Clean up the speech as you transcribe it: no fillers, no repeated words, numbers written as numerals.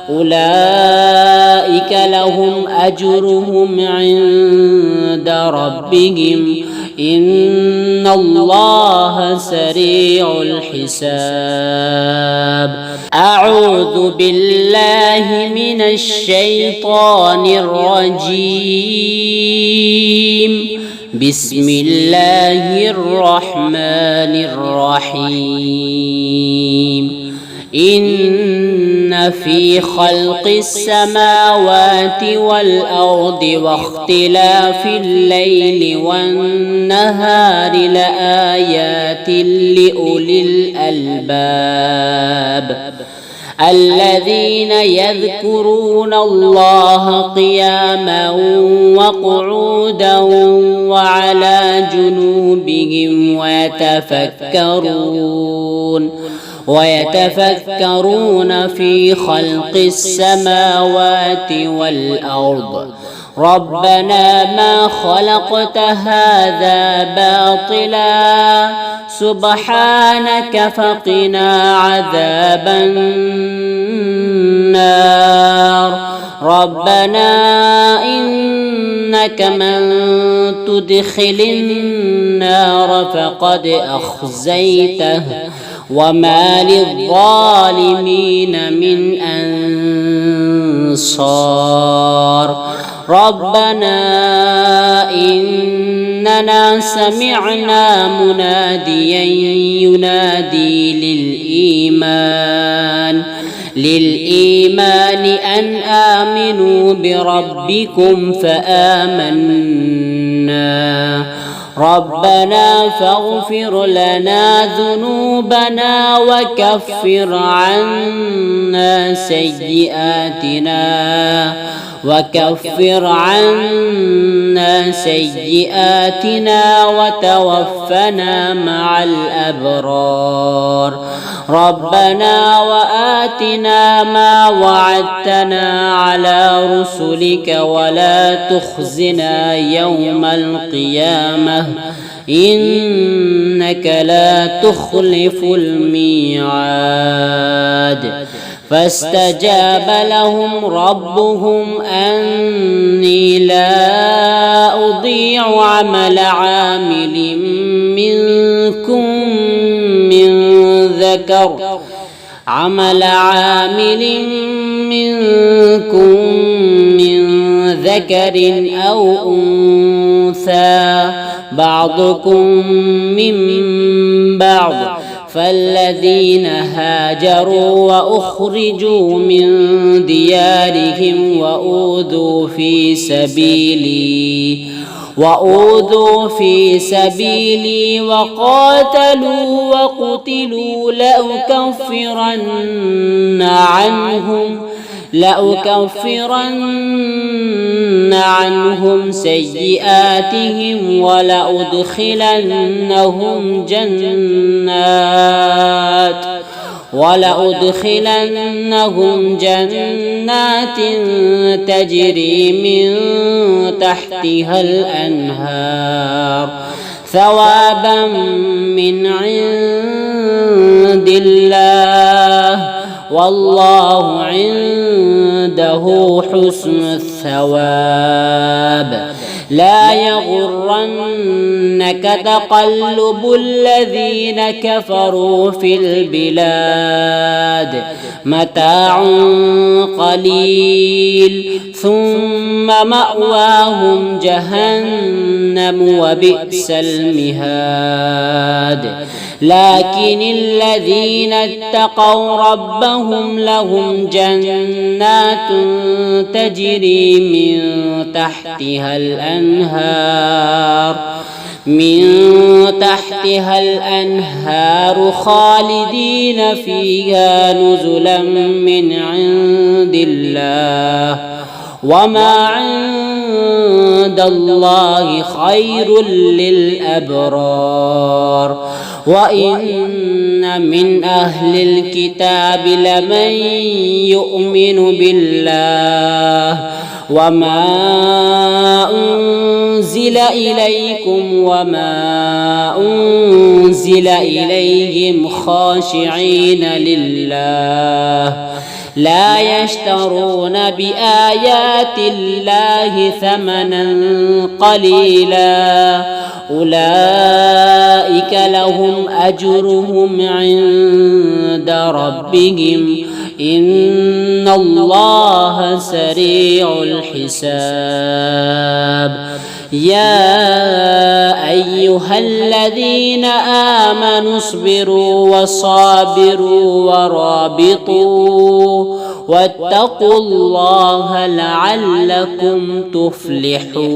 أولئك لهم أجرهم عند ربهم إن الله سريع الحساب. أعوذ بالله من الشيطان الرجيم. بسم الله الرحمن الرحيم. إن في خلق السماوات والأرض واختلاف الليل والنهار لآيات لأولي الألباب الذين يذكرون الله قياما وقعودا وعلى جنوبهم ويتفكرون في خلق السماوات والأرض ربنا ما خلقت هذا باطلا سبحانك فقنا عذاب النار. ربنا إنك من تدخل النار فقد أخزيته وما للظالمين من أنصار. ربنا إننا سمعنا مناديا ينادي للإيمان أن آمنوا بربكم فآمنا. ربنا فاغفر لنا ذنوبنا وكفر عنا سيئاتنا وتوفنا مع الأبرار. ربنا وآتنا ما وعدتنا على رسلك ولا تخزنا يوم القيامة إنك لا تخلف الميعاد. فاستجاب لهم ربهم أني لا أضيع عمل عامل منكم من ذكر أو أنثى بعضكم من بعض. فالذين هاجروا وأخرجوا من ديارهم وأوذوا في سبيلي وقاتلوا وقتلوا لأكفرن عنهم سيئاتهم ولأدخلنهم جنات تجري من تحتها الأنهار ثوابا من عند الله والله عنده حسن الثواب. لا يغرنك تقلب الذين كفروا في البلاد متاع قليل ثم مأواهم جهنم وبئس المهاد. لكن الذين اتقوا ربهم لهم جنات تجري من تحتها الأنهار خالدين فيها نزلا من عند الله وما عند الله خير للأبرار. وإن من أهل الكتاب لمن يؤمن بالله وما أنزل إليكم وما أنزل إليهم خاشعين لا يشترون بآيات الله ثمنا قليلا أولئك لهم أجرهم عند ربهم إن الله سريع الحساب يا أيها الذين آمنوا اصبروا وصابروا ورابطوا واتقوا الله لعلكم تفلحون.